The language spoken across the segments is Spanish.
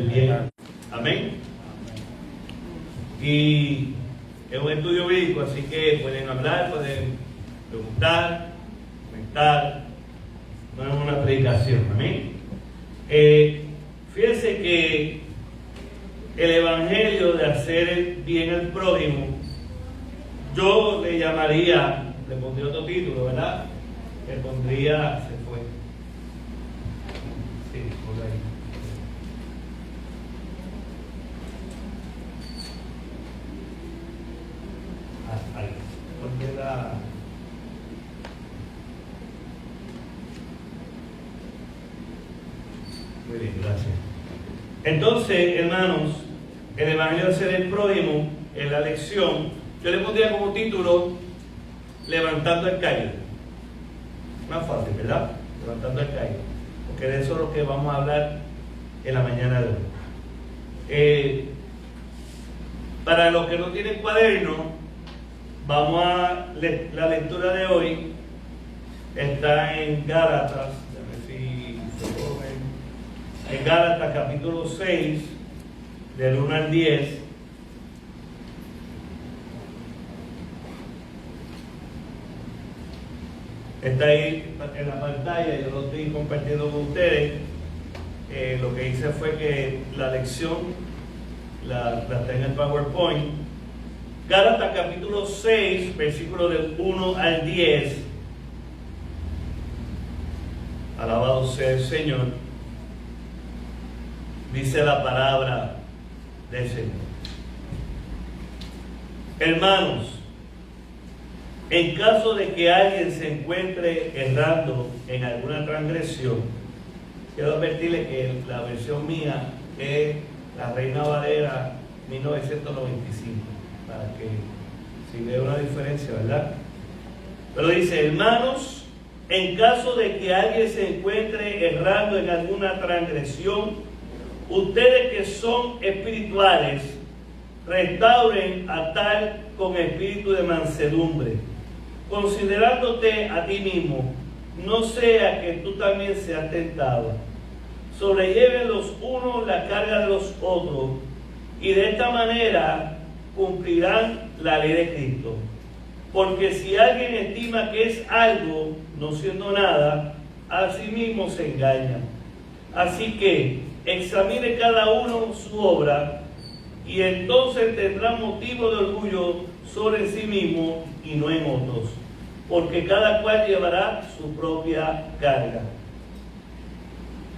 bien. Amén. Y es un estudio bíblico, así que pueden hablar, pueden preguntar, comentar. No es una predicación. Amén. Fíjense que el evangelio de hacer bien al prójimo, yo le llamaría, le pondría otro título, ¿verdad? Le pondría, se fue. Sí, por ahí. Ahí. Porque la... Muy bien, gracias. Entonces, hermanos, el evangelio de ser el prójimo, en la lección, yo le pondría como título Levantando el caído. Más fácil, ¿verdad? Levantando el caído. Porque de eso es lo que vamos a hablar en la mañana de hoy. Para los que no tienen cuaderno, vamos a la lectura de hoy. Está en Gálatas, en Gálatas capítulo 6, del 1 al 10. Está ahí en la pantalla, yo lo estoy compartiendo con ustedes. Lo que hice fue que la lección la tengo en el PowerPoint. Gálatas capítulo 6, versículo del 1 al 10. Alabado sea el Señor. Dice la palabra del Señor. Hermanos, en caso de que alguien se encuentre errando en alguna transgresión, quiero advertirle que la versión mía es la Reina Valera 1995, para que si vea una diferencia, ¿verdad? Pero dice, hermanos, en caso de que alguien se encuentre errando en alguna transgresión, ustedes que son espirituales, restauren a tal con espíritu de mansedumbre, considerándote a ti mismo, no sea que tú también seas tentado. Sobrelleven los unos la carga de los otros, y de esta manera cumplirán la ley de Cristo. Porque si alguien estima que es algo, no siendo nada, a sí mismo se engaña. Así que examine cada uno su obra, y entonces tendrá motivo de orgullo sobre sí mismo y no en otros, porque cada cual llevará su propia carga.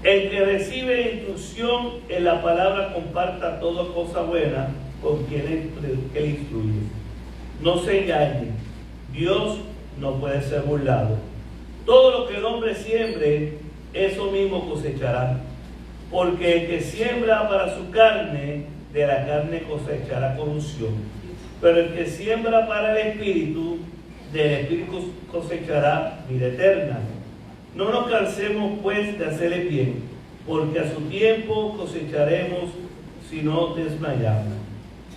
El que recibe instrucción en la palabra comparta toda cosa buena con quien le instruye. No se engañe, Dios no puede ser burlado. Todo lo que el hombre siembre, eso mismo cosechará. Porque el que siembra para su carne, de la carne cosechará corrupción. Pero el que siembra para el Espíritu, del Espíritu cosechará vida eterna. No nos cansemos pues de hacerle bien, porque a su tiempo cosecharemos si no desmayamos.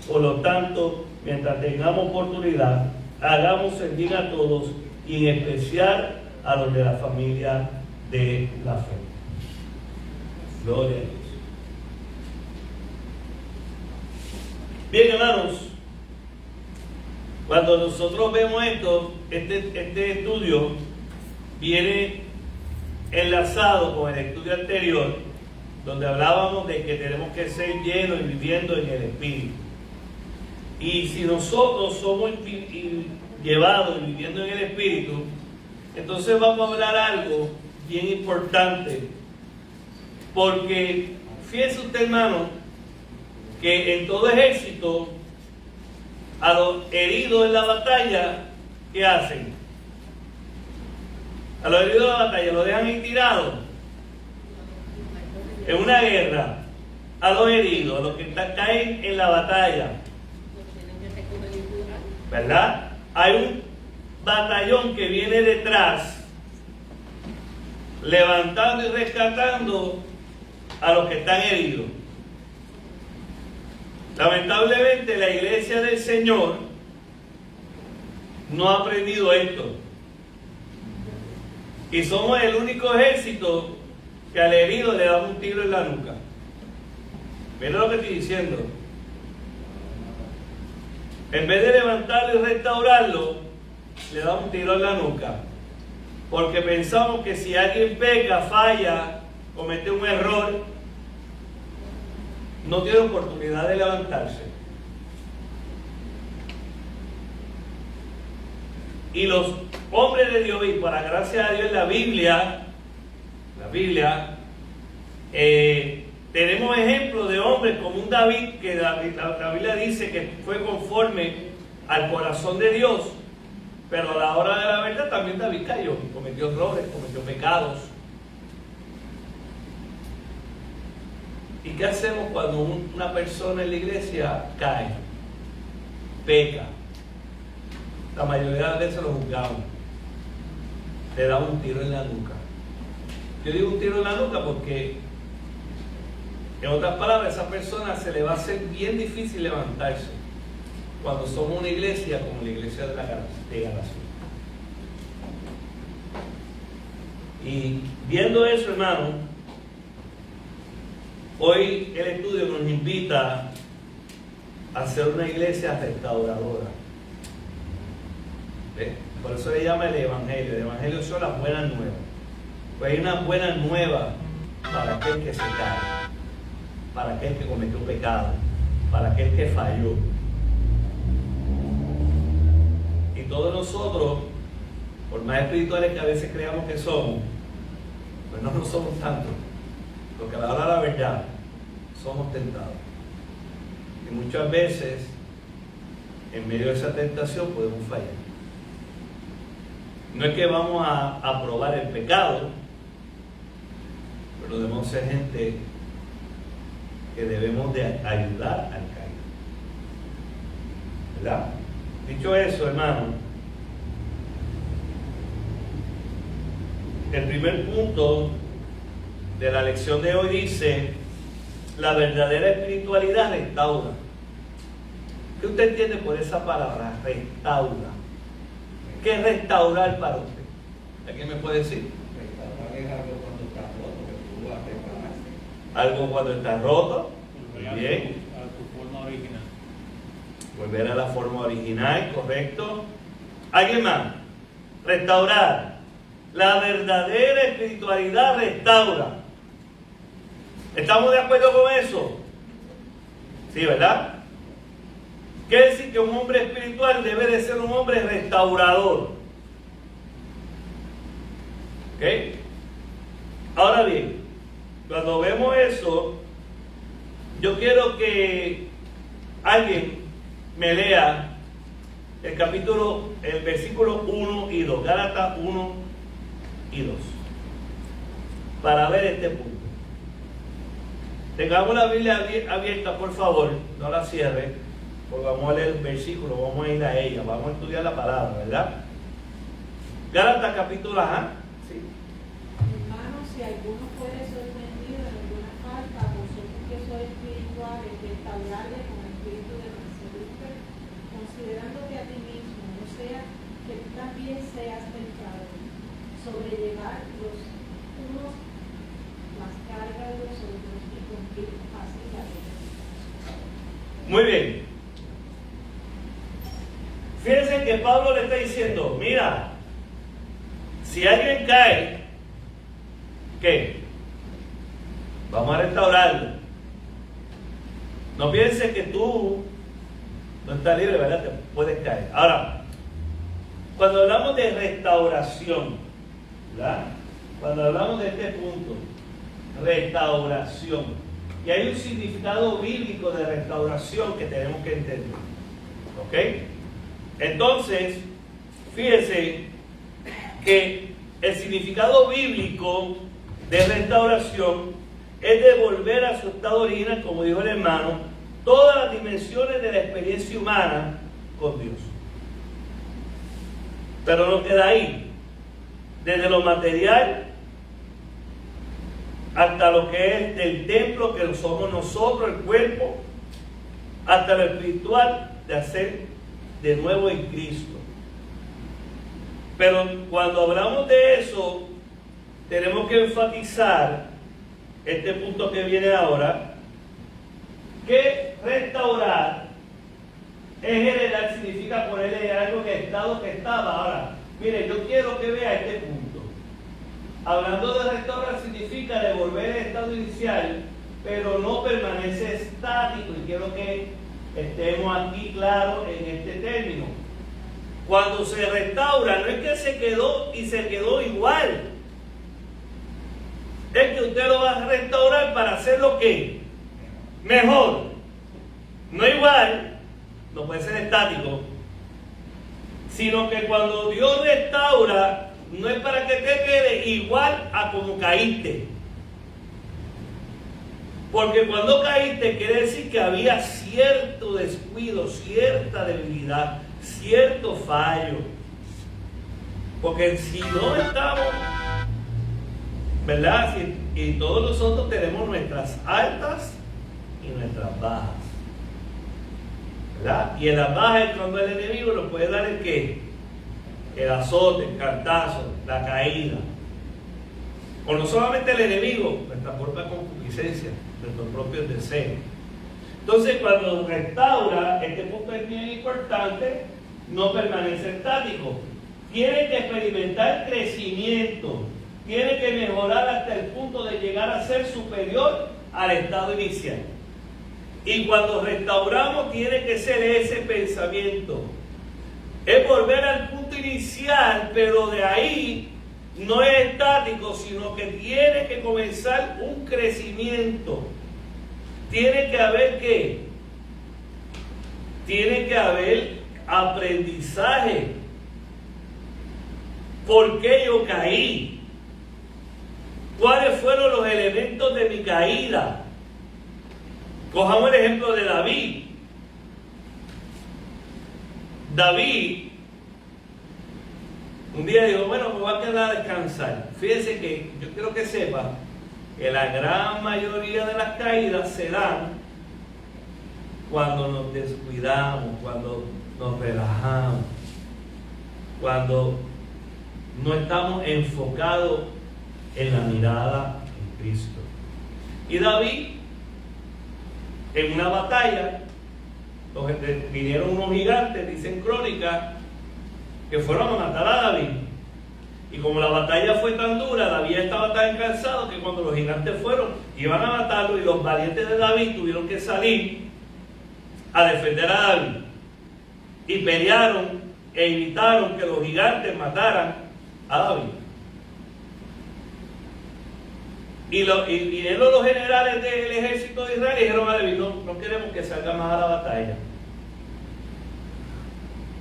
Por lo tanto, mientras tengamos oportunidad, hagamos el bien a todos, y en especial a los de la familia de la fe. Gloria a Dios. Bien, hermanos, cuando nosotros vemos esto, este estudio viene enlazado con el estudio anterior, donde hablábamos de que tenemos que ser llenos y viviendo en el Espíritu. Y si nosotros somos llevados y viviendo en el Espíritu, entonces vamos a hablar algo bien importante. Porque fíjese usted, hermano, que en todo ejército, a los heridos en la batalla, ¿qué hacen? A los heridos de la batalla los dejan ahí tirados. En una guerra, a los heridos, a los que caen en la batalla, ¿verdad? Hay un batallón que viene detrás, levantando y rescatando a los que están heridos. Lamentablemente la iglesia del Señor no ha aprendido esto. Y somos el único ejército que al herido le da un tiro en la nuca. Mira lo que estoy diciendo. En vez de levantarlo y restaurarlo, le da un tiro en la nuca. Porque pensamos que si alguien peca, falla, comete un error, no tiene oportunidad de levantarse. Y los hombres de Dios, y para gracia a Dios en la Biblia, tenemos ejemplos de hombres como un David, que la Biblia dice que fue conforme al corazón de Dios, pero a la hora de la verdad también David cayó, cometió errores, cometió pecados. ¿Y qué hacemos cuando una persona en la iglesia cae, peca? La mayoría de las veces lo juzgamos, le da un tiro en la nuca. Yo digo un tiro en la nuca porque, en otras palabras, a esa persona se le va a hacer bien difícil levantarse cuando somos una iglesia como la iglesia de Galacia. Y viendo eso, hermano, hoy el estudio nos invita a ser una iglesia restauradora. ¿Ve? Por eso le llama el Evangelio. El Evangelio son las buenas nuevas. Pues hay una buena nueva para aquel que se cae, para aquel que cometió pecado, para aquel que falló. Y todos nosotros, por más espirituales que a veces creamos que somos, pues no somos tanto, porque a la hora de la verdad somos tentados. Y muchas veces, en medio de esa tentación, podemos fallar. No es que vamos a probar el pecado, pero debemos ser gente que debemos de ayudar al caído. ¿Verdad? Dicho eso, hermano, el primer punto de la lección de hoy dice: la verdadera espiritualidad restaura. ¿Qué usted entiende por esa palabra? Restaura. ¿Qué es restaurar para usted? ¿Alguien me puede decir? Restaurar es algo cuando está roto, que tú lo reparaste. Algo cuando está roto. Muy bien. A tu forma original. Volver a la forma original, correcto. ¿Alguien más? Restaurar. La verdadera espiritualidad restaura. ¿Estamos de acuerdo con eso? Sí, ¿verdad? Quiere decir que un hombre espiritual debe de ser un hombre restaurador. ¿Ok? Ahora bien, cuando vemos eso, yo quiero que alguien me lea el versículo 1 y 2, Gálatas 1 y 2, para ver este punto. Tengamos la Biblia abierta, por favor, no la cierre. Porque vamos a leer el versículo, vamos a ir a ella, vamos a estudiar la palabra, ¿verdad? Gálatas capítulo, sí. Hermanos, si alguno fuere sorprendido en alguna falta, vosotros que sois espirituales, restaurarle con espíritu de mansedumbre, considerándote a ti mismo, no sea que tú también seas tentado, sobrellevar los unos las cargas de los otros y cumplir así la ley. Muy bien. Fíjense que Pablo le está diciendo: mira, si alguien cae, ¿qué? Vamos a restaurarlo. No pienses que tú no estás libre, ¿verdad? Te puedes caer. Ahora, cuando hablamos de restauración, ¿verdad? Cuando hablamos de este punto, restauración, y hay un significado bíblico de restauración que tenemos que entender. ¿Ok? Entonces, fíjense que el significado bíblico de restauración es devolver a su estado original, como dijo el hermano, todas las dimensiones de la experiencia humana con Dios. Pero no queda ahí. Desde lo material hasta lo que es del templo, que somos nosotros, el cuerpo, hasta lo espiritual, de hacer de nuevo en Cristo. Pero cuando hablamos de eso, tenemos que enfatizar este punto que viene ahora, que restaurar es heredar, significa ponerle algo en el estado que estaba. Ahora, mire, yo quiero que vea este punto. Hablando de restaurar significa devolver el estado inicial, pero no permanece estático, y quiero que estemos aquí claros en este término. Cuando se restaura, no es que se quedó y se quedó igual, es que usted lo va a restaurar para hacerlo ¿qué? Mejor, no igual, no puede ser estático, sino que cuando Dios restaura, no es para que te quede igual a como caíste. Porque cuando caíste quiere decir que había cierto descuido, cierta debilidad, cierto fallo. Porque si no estamos, ¿verdad? Y todos nosotros tenemos nuestras altas y nuestras bajas, ¿verdad? Y en las bajas es cuando el enemigo nos puede dar el ¿qué? El azote, el cantazo, la caída. O no solamente el enemigo, nuestra propia concupiscencia, nuestros propios deseos. Entonces, cuando restaura, este punto es bien importante, no permanece estático. Tiene que experimentar crecimiento, tiene que mejorar hasta el punto de llegar a ser superior al estado inicial. Y cuando restauramos, tiene que ser ese pensamiento. Es volver al punto inicial, pero de ahí no es estático, sino que tiene que comenzar un crecimiento. Tiene que haber ¿qué? Tiene que haber aprendizaje. ¿Por qué yo caí? ¿Cuáles fueron los elementos de mi caída? Cojamos el ejemplo de David. David un día dijo, bueno, me voy a quedar a descansar. Fíjense que yo quiero que sepa que la gran mayoría de las caídas se dan cuando nos descuidamos, cuando nos relajamos, cuando no estamos enfocados en la mirada en Cristo. Y David, en una batalla, vinieron unos gigantes, dicen crónicas, que fueron a matar a David. Y como la batalla fue tan dura, David estaba tan cansado que cuando los gigantes fueron, iban a matarlo, y los valientes de David tuvieron que salir a defender a David. Y pelearon e evitaron que los gigantes mataran a David. Y vinieron los generales del ejército de Israel y dijeron a David, no queremos que salga más a la batalla.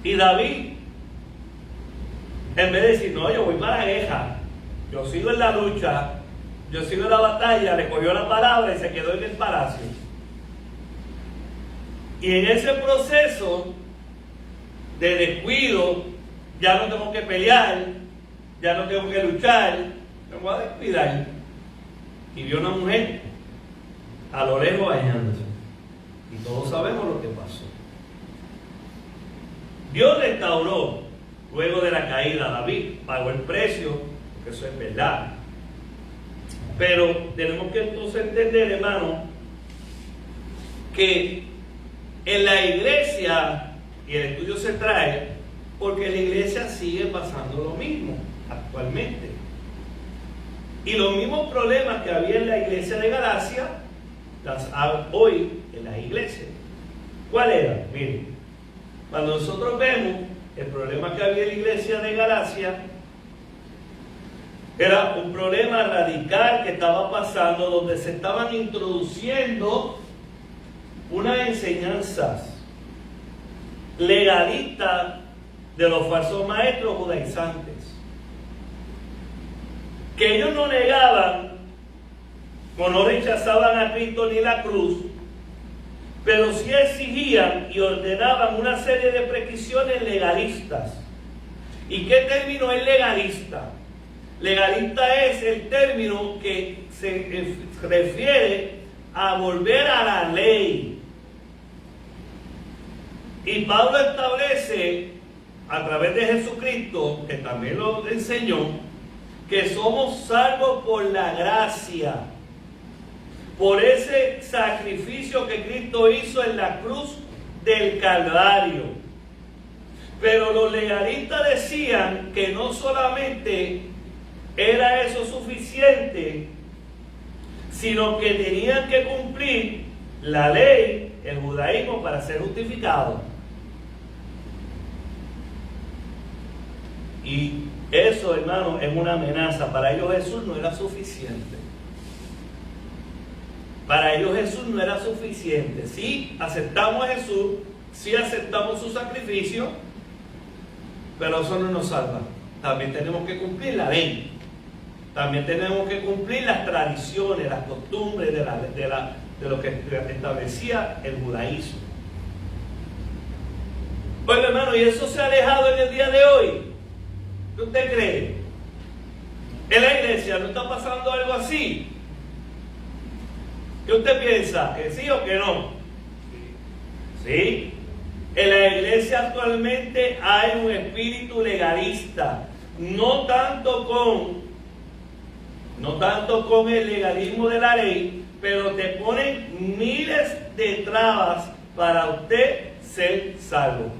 Y David, en vez de decir, no, yo voy para la guerra, yo sigo en la lucha, yo sigo en la batalla, le cogió la palabra y se quedó en el palacio. Y en ese proceso de descuido, ya no tengo que pelear, ya no tengo que luchar, me voy a descuidar. Y vio una mujer a lo lejos bañándose. Y todos sabemos lo que pasó. Dios restauró luego de la caída a David, pagó el precio, porque eso es verdad. Pero tenemos que entonces entender, hermano, que en la iglesia, y el estudio se trae, porque en la iglesia sigue pasando lo mismo actualmente. Y los mismos problemas que había en la iglesia de Galacia, las hay hoy en la iglesia. ¿Cuál era? Miren, cuando nosotros vemos el problema que había en la iglesia de Galacia, era un problema radical que estaba pasando, donde se estaban introduciendo unas enseñanzas legalistas de los falsos maestros judaizantes, que ellos no negaban o no rechazaban a Cristo ni la cruz, pero sí exigían y ordenaban una serie de prescripciones legalistas. ¿Y qué término es legalista? Legalista es el término que se refiere a volver a la ley. Y Pablo establece, a través de Jesucristo, que también lo enseñó, que somos salvos por la gracia, por ese sacrificio que Cristo hizo en la cruz del Calvario. Pero los legalistas decían que no solamente era eso suficiente, sino que tenían que cumplir la ley, el judaísmo, para ser justificados. Y eso, hermano, es una amenaza. Para ellos Jesús no era suficiente. Para ellos Jesús no era suficiente. Sí aceptamos a Jesús, sí aceptamos su sacrificio, pero eso no nos salva. También tenemos que cumplir la ley. También tenemos que cumplir las tradiciones, las costumbres de lo que establecía el judaísmo. Oiga, hermano, ¿y eso se ha alejado en el día de hoy? ¿Qué usted cree? ¿En la iglesia no está pasando algo así? ¿Qué usted piensa? ¿Que sí o que no? ¿Sí? En la iglesia actualmente hay un espíritu legalista, no tanto con el legalismo de la ley, pero te ponen miles de trabas para usted ser salvo.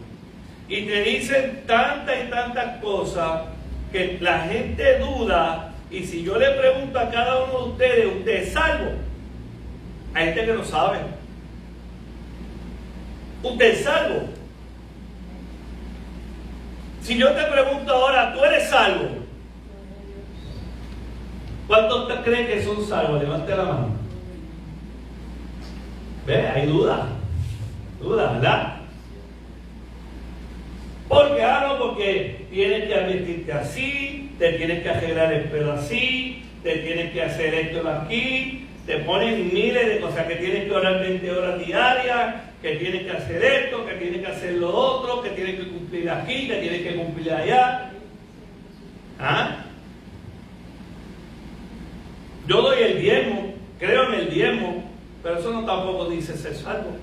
Y te dicen tantas y tantas cosas que la gente duda. Y si yo le pregunto a cada uno de ustedes, ¿usted es salvo? Hay gente que no sabe. ¿Usted es salvo? Si yo te pregunto ahora, ¿tú eres salvo? ¿Cuántos te creen que son salvos? Levante la mano. ¿Ve? Hay duda. Duda, ¿verdad? Porque, porque tienes que vestirte así, te tienes que arreglar el pelo así, te tienes que hacer esto aquí, te ponen miles de cosas, que tienes que orar 20 horas diarias, que tienes que hacer esto, que tienes que hacer lo otro, que tienes que cumplir aquí, que tienes que cumplir allá. ¿Ah? Yo doy el diezmo, creo en el diezmo, pero eso no tampoco dice ser salvo.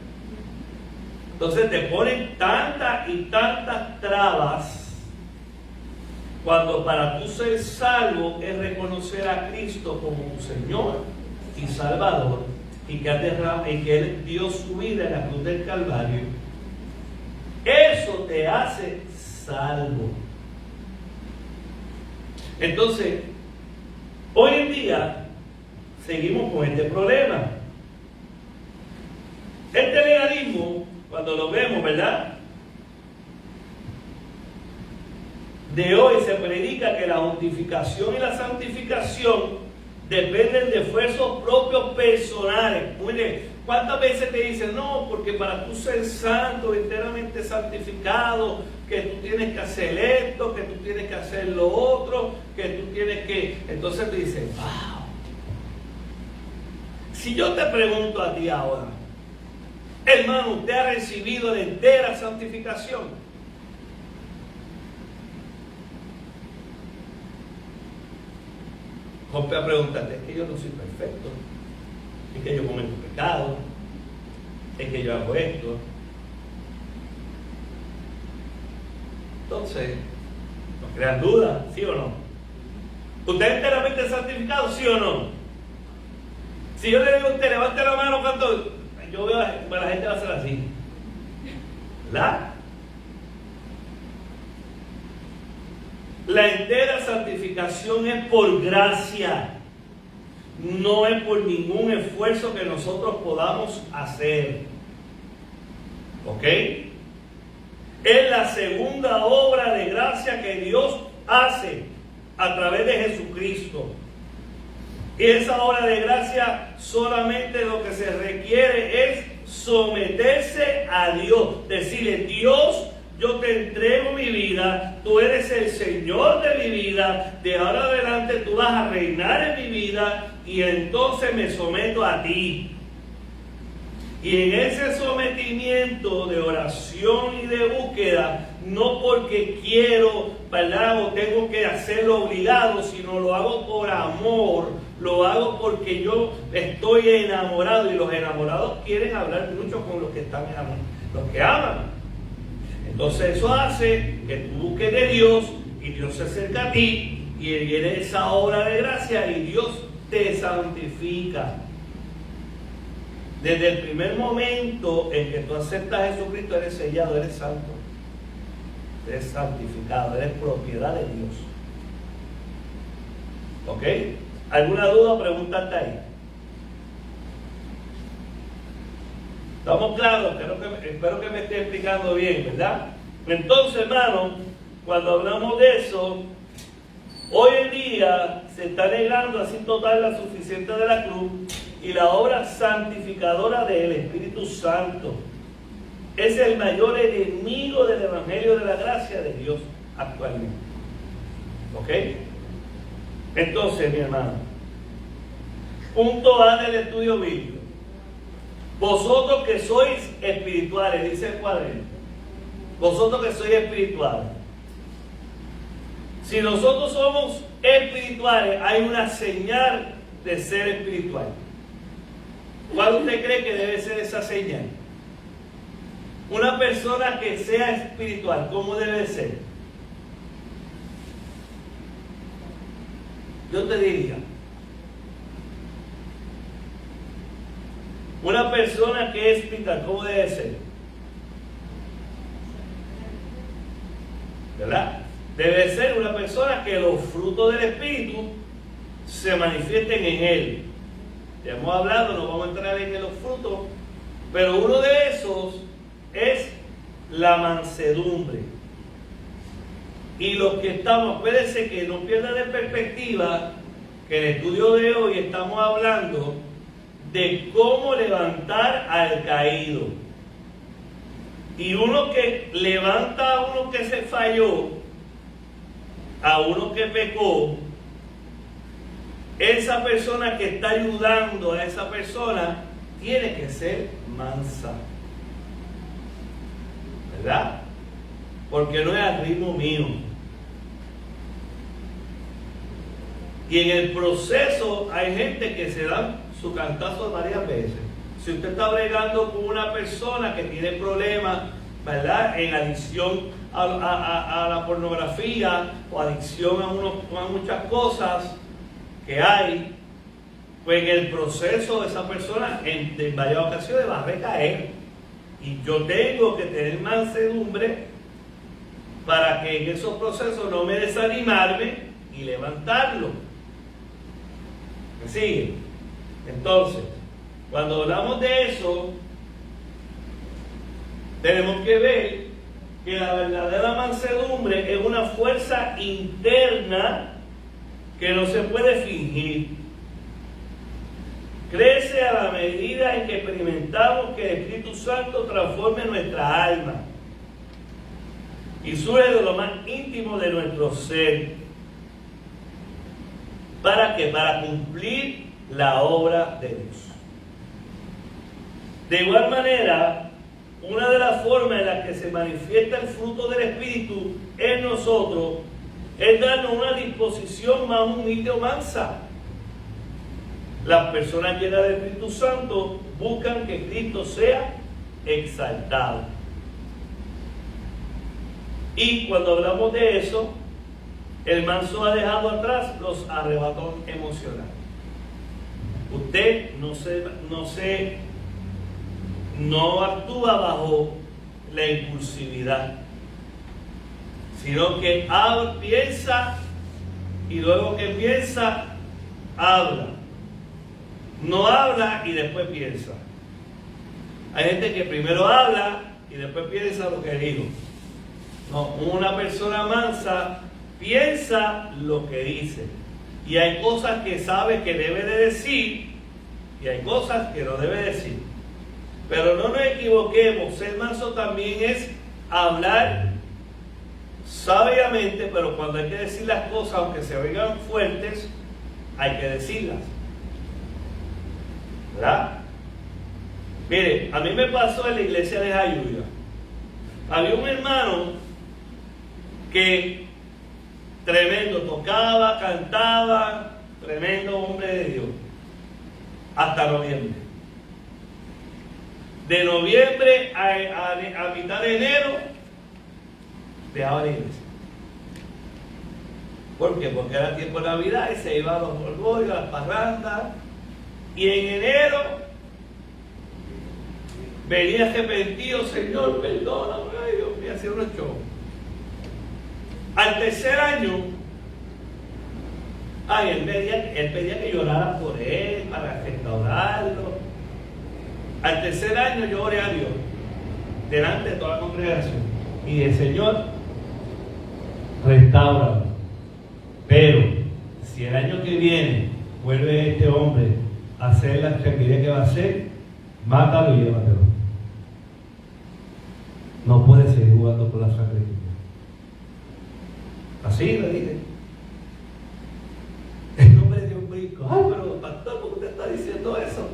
Entonces te ponen tantas y tantas trabas, cuando para tú ser salvo es reconocer a Cristo como tu Señor y Salvador, y que Él dio su vida en la cruz del Calvario. Eso te hace salvo. Entonces, hoy en día seguimos con este problema. Este legalismo, cuando lo vemos, ¿verdad? De hoy se predica que la justificación y la santificación dependen de esfuerzos propios personales. Mire, ¿cuántas veces te dicen, no, porque para tú ser santo, enteramente santificado, que tú tienes que hacer esto, que tú tienes que hacer lo otro, que tú tienes que... Entonces te dicen, wow. Si yo te pregunto a ti ahora, hermano, ¿usted ha recibido la entera santificación? Rompe a preguntarte, es que yo no soy perfecto, es que yo cometo pecado, es que yo hago esto. Entonces, no crean dudas, ¿sí o no? ¿Usted es enteramente santificado, sí o no? Si yo le digo a usted, levante la mano cuando yo veo a la gente va a hacer así, ¿verdad? La entera santificación es por gracia, no es por ningún esfuerzo que nosotros podamos hacer. ¿Ok? Es la segunda obra de gracia que Dios hace a través de Jesucristo. Y esa obra de gracia solamente lo que se requiere es someterse a Dios. Decirle, Dios, yo te entrego mi vida, tú eres el Señor de mi vida, de ahora adelante tú vas a reinar en mi vida y entonces me someto a ti. Y en ese sometimiento de oración y de búsqueda, no porque quiero, ¿verdad?, o tengo que hacerlo obligado, sino lo hago por amor, lo hago porque yo estoy enamorado, y los enamorados quieren hablar mucho con los que están enamorados, los que aman. Entonces eso hace que tú busques de Dios y Dios se acerca a ti y viene esa obra de gracia y Dios te santifica. Desde el primer momento en que tú aceptas a Jesucristo, eres sellado, eres santo, eres santificado, eres propiedad de Dios. ¿Ok? ¿Alguna duda o pregunta hasta ahí? ¿Estamos claros? Espero que me esté explicando bien, ¿verdad? Entonces, hermano, cuando hablamos de eso, hoy en día se está negando así total la suficiencia de la cruz y la obra santificadora del Espíritu Santo. Es el mayor enemigo del Evangelio de la gracia de Dios actualmente. ¿Ok? Entonces, mi hermano, punto A del estudio bíblico. Vosotros que sois espirituales, dice el cuadrito. Vosotros que sois espirituales. Si nosotros somos espirituales, hay una señal de ser espiritual. ¿Cuál usted cree que debe ser esa señal? Una persona que sea espiritual, ¿cómo debe ser? Yo te diría, una persona que es espiritual, ¿cómo debe ser? ¿Verdad? Debe ser una persona que los frutos del Espíritu se manifiesten en él. Ya hemos hablado, no vamos a entrar en los frutos, pero uno de esos es la mansedumbre. Y los que estamos, acuérdense que no pierdan de perspectiva que en el estudio de hoy estamos hablando de cómo levantar al caído. Y uno que levanta a uno que se falló, a uno que pecó, esa persona que está ayudando a esa persona tiene que ser mansa. ¿Verdad? Porque no es al ritmo mío. Y en el proceso hay gente que se da su cantazo varias veces. Si usted está bregando con una persona que tiene problemas, ¿verdad?, en adicción a la pornografía o adicción a muchas cosas que hay, pues en el proceso esa persona en varias ocasiones va a recaer. Y yo tengo que tener mansedumbre para que en esos procesos no me desanimarme y levantarlo. ¿Me sigue? Entonces, cuando hablamos de eso, tenemos que ver que la verdadera mansedumbre es una fuerza interna que no se puede fingir. Crece a la medida en que experimentamos que el Espíritu Santo transforme nuestra alma y surge de lo más íntimo de nuestro ser. ¿Para qué? Para cumplir la obra de Dios. De igual manera, una de las formas en las que se manifiesta el fruto del Espíritu en nosotros es darnos una disposición más humilde o mansa. Las personas llenas del Espíritu Santo buscan que Cristo sea exaltado. Y cuando hablamos de eso, el manso ha dejado atrás los arrebatos emocionales. Usted no actúa bajo la impulsividad, sino que piensa y luego que piensa, habla. No habla y después piensa. Hay gente que primero habla y después piensa lo que dijo. No, una persona mansa piensa lo que dice. Y hay cosas que sabe que debe de decir y hay cosas que no debe decir. Pero no nos equivoquemos, ser manso también es hablar sabiamente, pero cuando hay que decir las cosas, aunque se oigan fuertes, hay que decirlas. ¿Verdad? Mire, a mí me pasó en la iglesia de Jayuya. Había un hermano que tremendo, tocaba, cantaba, tremendo hombre de Dios, hasta noviembre. De noviembre a mitad de enero, dejaba la iglesia. ¿Por qué? Porque era tiempo de Navidad y se iba a los bolgollos, a las parrandas. Y en enero venía arrepentido, Señor, perdóname, ay Dios mío, hacía unos shows. Al tercer año, él pedía que llorara por él, para restaurarlo. Al tercer año yo oré a Dios, delante de toda la congregación, y el Señor, restáuralo. Pero, si el año que viene vuelve este hombre a hacer la actividad que va a hacer, mátalo y llévatelo. No puede seguir jugando con la sangre de Dios. Así le dije. El hombre dio un brinco. Ay, pero pastor, ¿por qué usted está diciendo eso?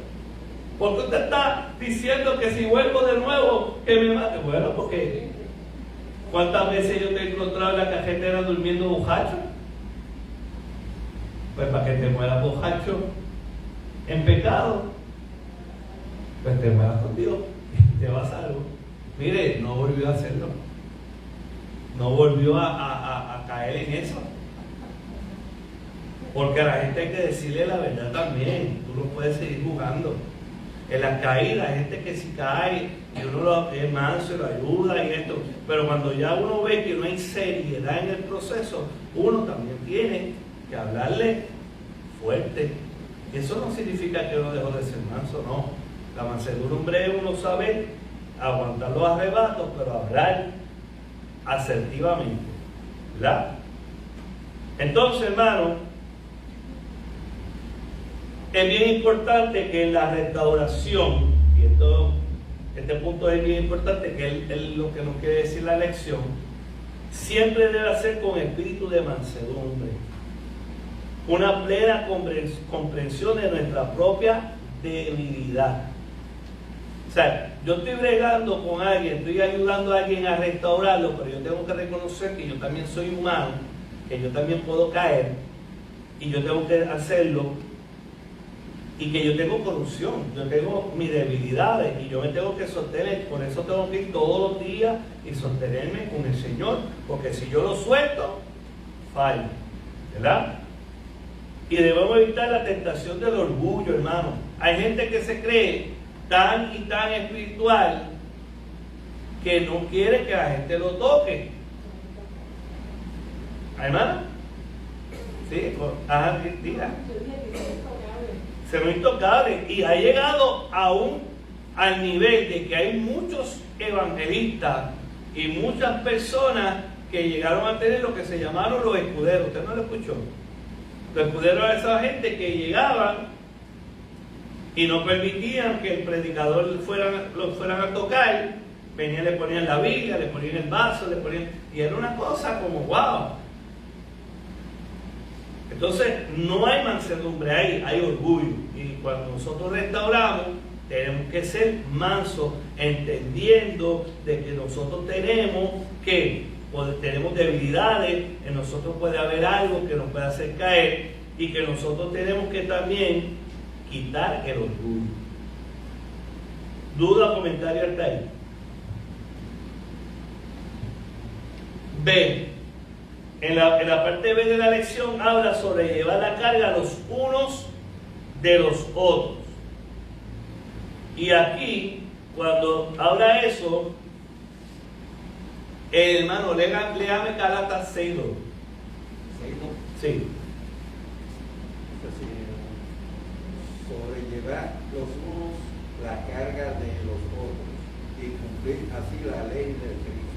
¿Por qué usted está diciendo que si vuelvo de nuevo, que me mate? Bueno, porque ¿cuántas veces yo te he encontrado en la cajetera durmiendo borracho? Pues para que te mueras borracho en pecado, pues te mueras con Dios y te vas a salvo. Mire, no volvió a hacerlo. No volvió a caer en eso. Porque a la gente hay que decirle la verdad también. Tú no puedes seguir jugando. En las caídas, hay gente que si cae y uno es manso y lo ayuda y esto. Pero cuando ya uno ve que no hay seriedad en el proceso, uno también tiene que hablarle fuerte. Y eso no significa que uno dejó de ser manso, no. La mansedumbre uno sabe aguantar los arrebatos, pero hablar asertivamente, ¿verdad? Entonces, hermano, es bien importante que en la restauración, y este punto es bien importante, que es lo que nos quiere decir la lección, siempre debe hacer con espíritu de mansedumbre, una plena comprensión de nuestra propia debilidad. O sea, yo estoy bregando con alguien, estoy ayudando a alguien a restaurarlo, pero yo tengo que reconocer que yo también soy humano, que yo también puedo caer, y yo tengo que hacerlo, y que yo tengo corrupción, yo tengo mis debilidades, y yo me tengo que sostener. Por eso tengo que ir todos los días y sostenerme con el Señor, porque si yo lo suelto, fallo, ¿verdad? Y debemos evitar la tentación del orgullo, hermano. Hay gente que se cree tan y tan espiritual que no quiere que la gente lo toque. ¿Hermano? Sí, diga. Se ve intocable. Y ha llegado aún al nivel de que hay muchos evangelistas y muchas personas que llegaron a tener lo que se llamaron los escuderos. ¿Usted no lo escuchó? Los escuderos eran esa gente que llegaban y no permitían que el predicador lo fueran a tocar. Venían, le ponían la Biblia, le ponían el vaso, y era una cosa como wow. Entonces no hay mansedumbre ahí, hay orgullo. Y cuando nosotros restauramos, tenemos que ser mansos, entendiendo de que nosotros tenemos debilidades, en nosotros puede haber algo que nos puede hacer caer, y que nosotros tenemos que también quitar el orgullo. ¿Duda o comentario hasta ahí? B. En la parte B de la lección habla sobre llevar la carga los unos de los otros. Y aquí, cuando habla eso, hermano, léame Gálatas 6:2. Sí. Sobrellevar los unos la carga de los otros y cumplir así la ley del Cristo.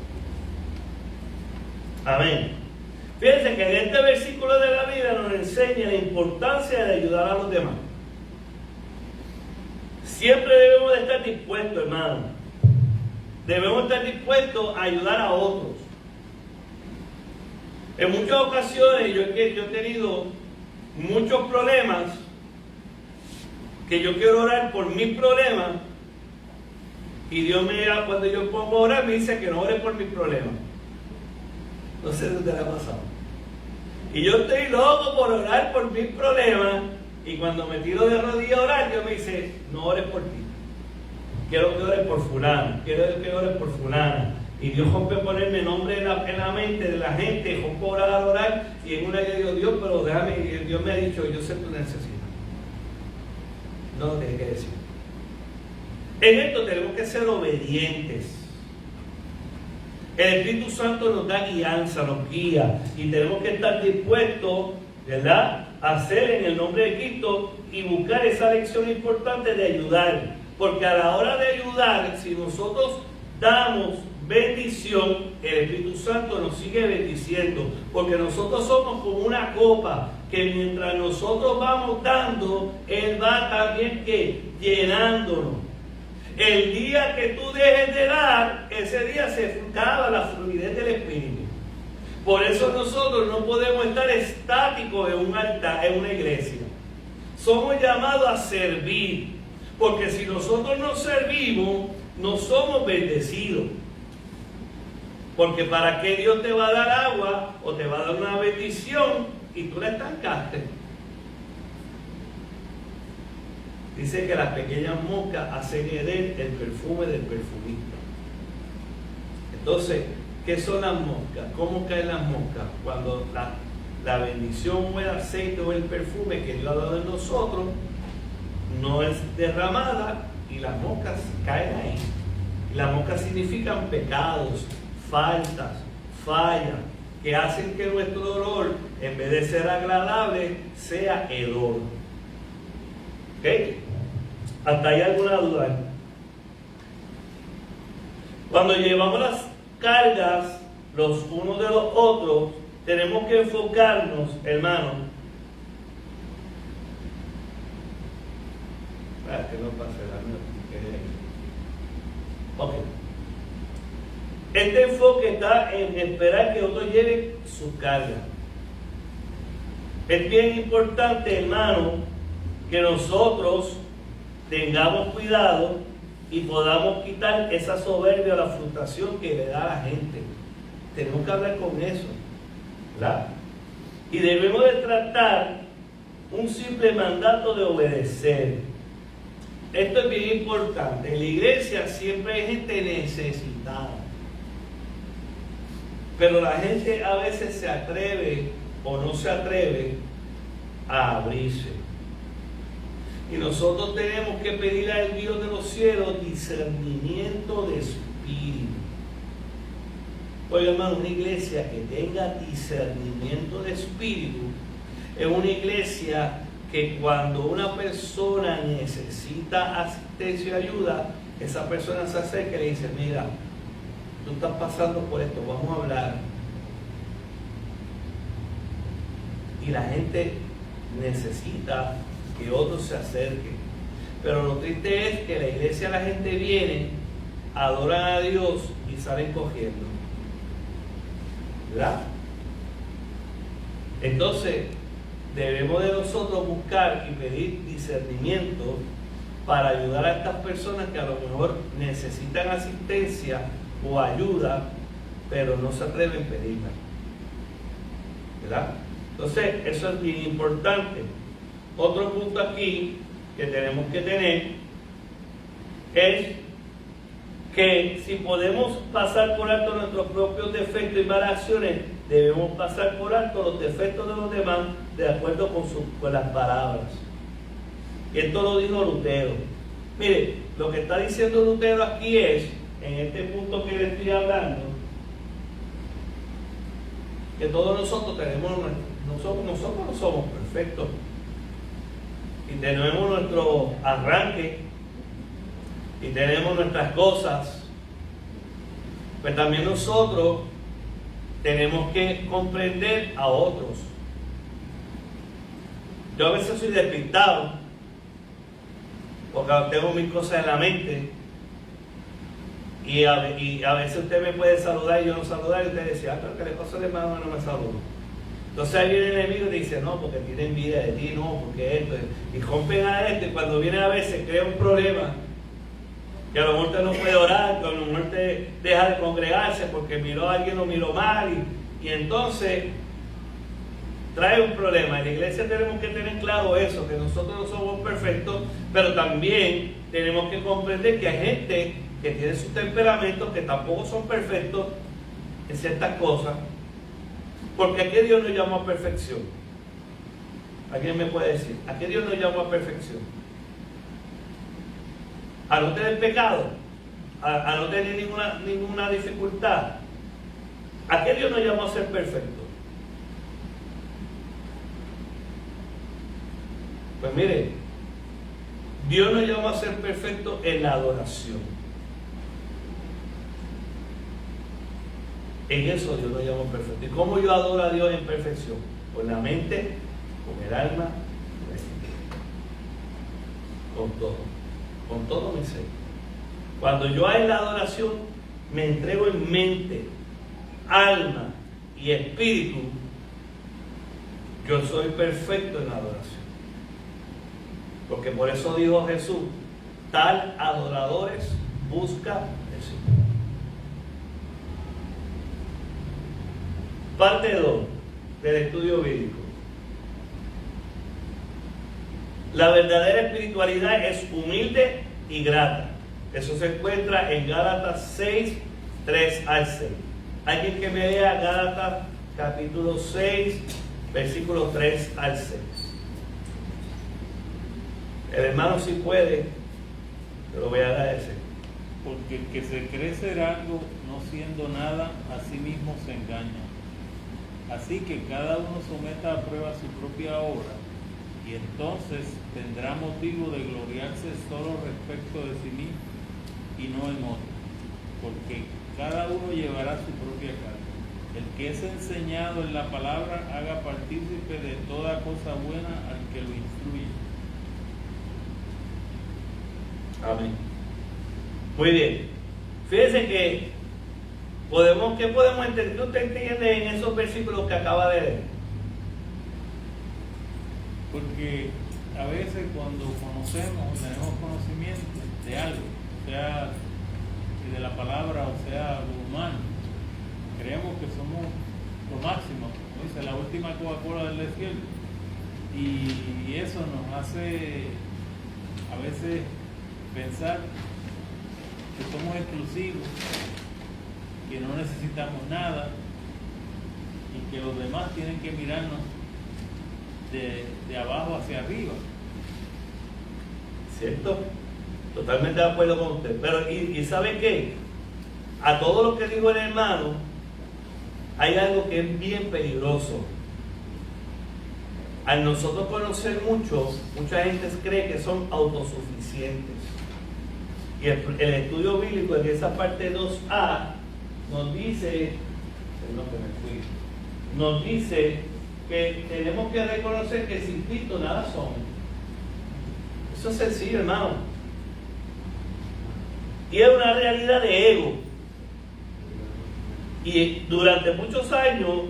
Amén. Fíjense que en este versículo de la Biblia nos enseña la importancia de ayudar a los demás. Siempre debemos de estar dispuestos, hermano. Debemos estar dispuestos a ayudar a otros. En muchas ocasiones yo he tenido muchos problemas que yo quiero orar por mis problemas, y Dios cuando yo pongo a orar me dice que no ore por mis problemas. No sé dónde le ha pasado. Y yo estoy loco por orar por mis problemas, y cuando me tiro de rodillas a orar, Dios me dice, no ores por ti. Quiero que ores por fulano, quiero que ores por fulana. Y Dios rompe a ponerme nombre en la mente de la gente, rompe a orar, y en una yo digo, Dios, pero déjame, y Dios me ha dicho, yo sé tu necesidad. No lo tiene que decir. En esto tenemos que ser obedientes. El Espíritu Santo nos da guianza, nos guía, y tenemos que estar dispuestos, ¿verdad?, a hacer en el nombre de Cristo y buscar esa lección importante de ayudar. Porque a la hora de ayudar, si nosotros damos bendición, el Espíritu Santo nos sigue bendiciendo. Porque nosotros somos como una copa que mientras nosotros vamos dando, Él va también que llenándonos. El día que tú dejes de dar, ese día se acaba la fluidez del Espíritu. Por eso nosotros no podemos estar estáticos en un altar, en una iglesia. Somos llamados a servir, porque si nosotros no servimos, no somos bendecidos. Porque ¿para qué Dios te va a dar agua o te va a dar una bendición y tú la estancaste? Dice que las pequeñas moscas hacen herder el perfume del perfumista. Entonces, ¿qué son las moscas? ¿Cómo caen las moscas? Cuando la bendición o el aceite o el perfume que Dios ha dado en nosotros no es derramada y las moscas caen ahí. Y las moscas significan pecados, faltas, fallas, que hacen que nuestro olor, en vez de ser agradable, sea hedor. ¿Ok? ¿Hasta ahí alguna duda? Cuando llevamos las cargas los unos de los otros, tenemos que enfocarnos, hermanos. Que no pase la ok. Este enfoque está en esperar que otro lleve su carga. Es bien importante, hermano, que nosotros tengamos cuidado y podamos quitar esa soberbia o la frustración que le da a la gente. Tenemos que hablar con eso, ¿verdad? Y debemos de tratar un simple mandato de obedecer. Esto es bien importante. En la iglesia siempre hay gente necesitada, pero la gente a veces se atreve o no se atreve a abrirse. Y nosotros tenemos que pedirle al Dios de los cielos discernimiento de espíritu. Oye, hermano, una iglesia que tenga discernimiento de espíritu es una iglesia que cuando una persona necesita asistencia y ayuda, esa persona se acerca y le dice: mira, tú estás pasando por esto, vamos a hablar. Y la gente necesita que otros se acerquen. Pero lo triste es que la iglesia, la gente viene, adoran a Dios y salen cogiendo, ¿verdad? Entonces debemos de nosotros buscar y pedir discernimiento para ayudar a estas personas que a lo mejor necesitan asistencia o ayuda, pero no se atreven a pedirla, ¿verdad? Entonces eso es bien importante. Otro punto aquí que tenemos que tener es que si podemos pasar por alto nuestros propios defectos y malas acciones, debemos pasar por alto los defectos de los demás de acuerdo con las palabras. Y esto lo dijo Lutero. Mire, lo que está diciendo Lutero aquí es, en este punto que le estoy hablando, que todos nosotros tenemos, nosotros no somos perfectos. Y tenemos nuestro arranque y tenemos nuestras cosas, pues también nosotros tenemos que comprender a otros. Yo a veces soy despistado porque tengo mis cosas en la mente y a veces usted me puede saludar y yo no saludar y usted dice: pero ¿qué le pasa al hermano? No me saludo. Entonces ahí viene el enemigo y dice: no, porque tiene envidia de ti, no, porque esto, y rompen a este. Cuando viene a veces crea un problema, que a lo mejor usted no puede orar, que a lo mejor usted deja de congregarse porque miró a alguien, lo miró mal, y entonces trae un problema. En la iglesia tenemos que tener claro eso, que nosotros no somos perfectos, pero también tenemos que comprender que hay gente que tiene sus temperamentos que tampoco son perfectos en ciertas cosas. Porque ¿a qué Dios nos llamó a perfección? ¿Alguien me puede decir? ¿A qué Dios nos llamó a perfección? a no tener pecado, a no tener ninguna dificultad. ¿A qué Dios nos llamó a ser perfectos? Pues mire, Dios nos llamó a ser perfectos en la adoración. En eso Dios nos llamó perfectos. ¿Y cómo yo adoro a Dios en perfección? Con la mente, con el alma, con el espíritu. Con todo mi ser. Cuando yo en la adoración me entrego en mente, alma y espíritu, yo soy perfecto en la adoración. Porque por eso dijo Jesús, tal adoradores busca el Señor. Parte 2 del estudio bíblico. La verdadera espiritualidad es humilde y grata. Eso se encuentra en Gálatas 6, 3 al 6. Alguien que me lea Gálatas capítulo 6, versículos 3 al 6. El hermano si puede, te lo voy a agradecer. Porque el que se cree ser algo, no siendo nada, a sí mismo se engaña. Así que cada uno someta a prueba su propia obra, y entonces tendrá motivo de gloriarse solo respecto de sí mismo y no en otro, porque cada uno llevará su propia carga. El que es enseñado en la palabra haga partícipe de toda cosa buena al que lo instruye. Amén. Muy bien. Fíjense que ¿qué podemos entender? ¿Qué usted entiende en esos versículos que acaba de leer? Porque a veces cuando conocemos, tenemos conocimiento de algo, sea de la palabra o sea lo humano, creemos que somos lo máximo, como dice la última Coca-Cola del desierto, y eso nos hace a veces pensar que somos exclusivos, que no necesitamos nada y que los demás tienen que mirarnos de abajo hacia arriba. ¿Cierto? Totalmente de acuerdo con usted. Pero, ¿y sabe qué? A todo lo que dijo el hermano, hay algo que es bien peligroso. Al nosotros conocer mucho, mucha gente cree que son autosuficientes. Y el estudio bíblico en esa parte 2a nos dice, nos dice que tenemos que reconocer que sin Cristo nada somos. Eso es sencillo, hermano. Y es una realidad de ego. Y durante muchos años,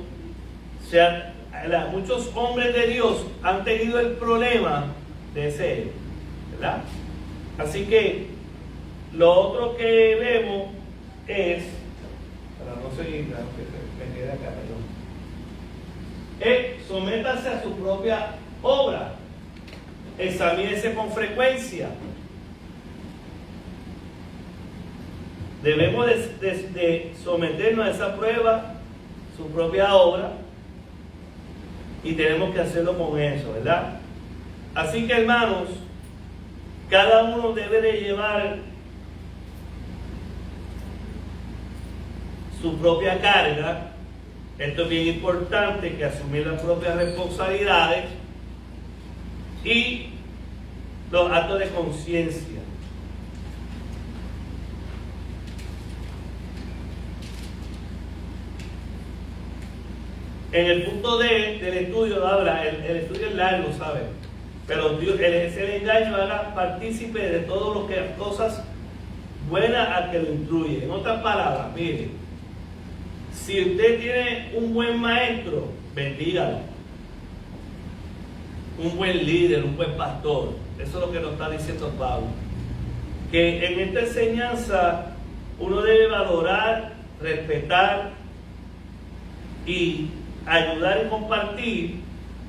muchos hombres de Dios han tenido el problema de ese ego, ¿verdad? Así que lo otro que vemos es, para no seguir, que me quede acá, perdón, sométase a su propia obra, examínese con frecuencia. Debemos de someternos a esa prueba, su propia obra, y tenemos que hacerlo con eso, ¿verdad? Así que, hermanos, cada uno debe de llevar su propia carga. Esto es bien importante, que asumir las propias responsabilidades y los actos de conciencia. En el punto D del estudio habla, el estudio es largo, ¿sabe? Pero Dios, es el engaño, haga partícipe de todo lo que cosas buenas al que lo instruye. En otras palabras, mire, si usted tiene un buen maestro, bendígalo. Un buen líder, un buen pastor. Eso es lo que nos está diciendo Pablo. Que en esta enseñanza uno debe valorar, respetar y ayudar y compartir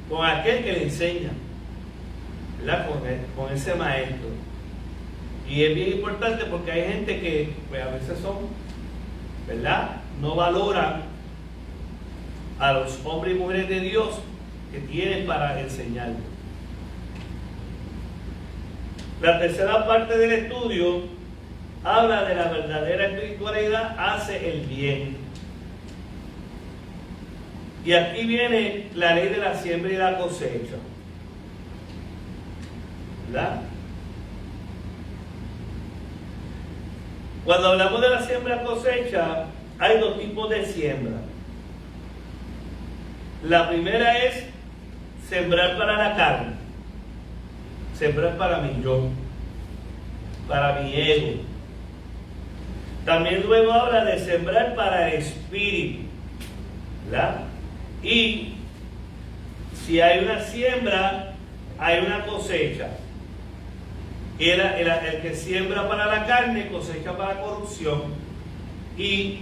con aquel que le enseña, ¿verdad? Con ese maestro. Y es bien importante porque hay gente que pues, a veces son, ¿verdad?, no valoran a los hombres y mujeres de Dios que tienen para enseñar. La tercera parte del estudio habla de la verdadera espiritualidad hace el bien. Y aquí viene la ley de la siembra y la cosecha. ¿Verdad? Cuando hablamos de la siembra y cosecha, hay dos tipos de siembra. La primera es sembrar para la carne, sembrar para mi yo, para mi ego. También luego habla de sembrar para el espíritu, ¿verdad? Y si hay una siembra, hay una cosecha. Y el que siembra para la carne cosecha para corrupción, y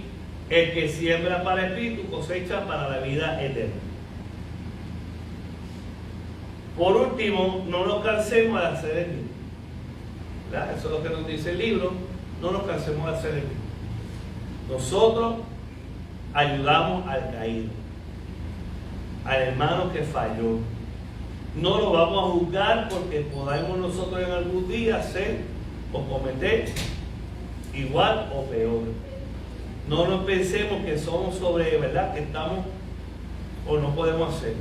el que siembra para el espíritu cosecha para la vida eterna. Por último, no nos cansemos de hacer el bien, ¿verdad? Eso es lo que nos dice el libro. No nos cansemos de hacer el bien. Nosotros ayudamos al caído, al hermano que falló. No lo vamos a juzgar porque podamos nosotros en algún día hacer o cometer igual o peor. No nos pensemos que somos sobre, ¿verdad?, que estamos o no podemos hacer.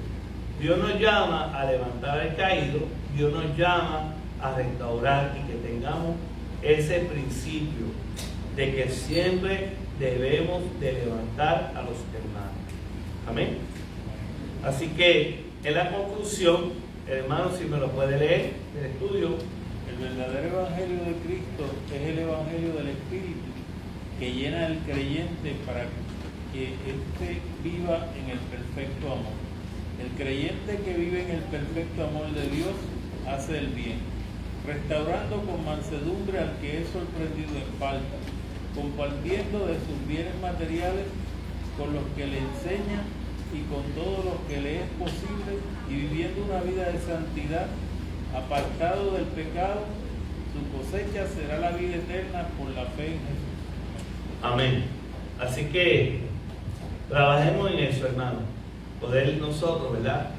Dios nos llama a levantar al caído, Dios nos llama a restaurar, y que tengamos ese principio de que siempre debemos de levantar a los hermanos. Amén. Así que en la conclusión, hermano, si me lo puede leer, el estudio. El verdadero evangelio de Cristo es el evangelio del Espíritu, que llena al creyente para que éste viva en el perfecto amor. El creyente que vive en el perfecto amor de Dios hace el bien, restaurando con mansedumbre al que es sorprendido en falta, compartiendo de sus bienes materiales con los que le enseñan y con todos los que le es posible, y viviendo una vida de santidad, apartado del pecado. Su cosecha será la vida eterna por la fe en Jesús. Amén. Así que trabajemos en eso, hermano. Poder nosotros, ¿verdad?,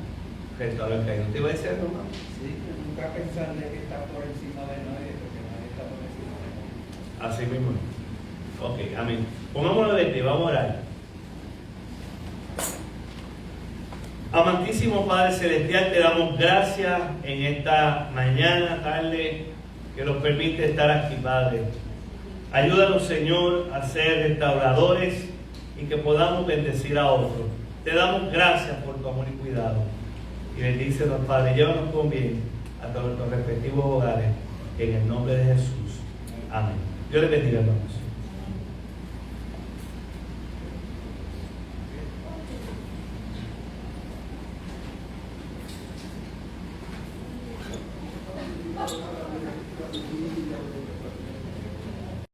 restaurar el caído. ¿Te iba a decir, hermano? Sí, nunca pensarle que está por encima de nadie, porque nadie está por encima de nadie. Así mismo. Ok, amén. Pongámonos de pie, vamos a orar. Amantísimo Padre Celestial, te damos gracias en esta mañana, tarde, que nos permite estar aquí, Padre. Ayúdanos, Señor, a ser restauradores y que podamos bendecir a otros. Te damos gracias por tu amor y cuidado. Y bendícenos, Padre. Llévanos con bien hasta nuestros respectivos hogares. En el nombre de Jesús. Amén. Dios les bendiga, hermanos.